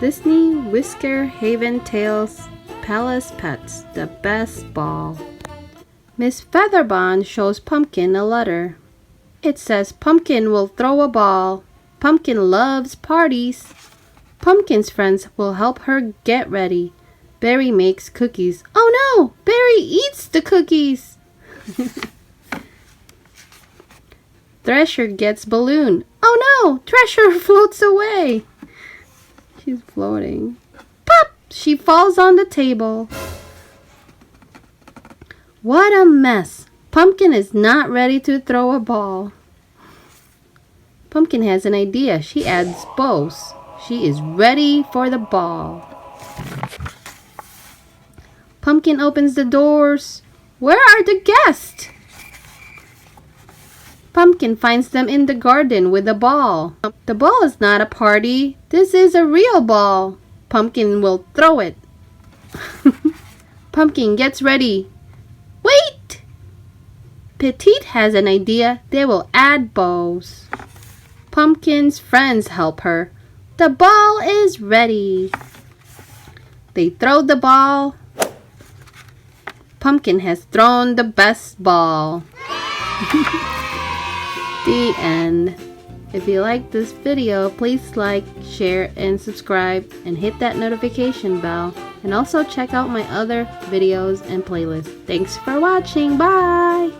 Disney Whisker Haven Tales Palace Pets, the best ball. Miss Featherbon shows Pumpkin a letter. It says Pumpkin will throw a ball. Pumpkin loves parties. Pumpkin's friends will help her get ready. Berry makes cookies. Oh no! Berry eats the cookies! Thresher gets balloon. Oh no! Thresher floats away. She's floating. Pop! She falls on the table. What a mess! Pumpkin is not ready to throw a ball. Pumpkin has an idea. She adds bows. She is ready for the ball. Pumpkin opens the doors. Where are the guests? Pumpkin finds them in the garden with a ball. The ball is not a party. This is a real ball. Pumpkin will throw it. Pumpkin gets ready. Wait! Petite has an idea. They will add bows. Pumpkin's friends help her. The ball is ready. They throw the ball. Pumpkin has thrown the best ball. The end. If you like this video, please like, share, and subscribe, and hit that notification bell. And also check out my other videos and playlists. Thanks for watching. Bye!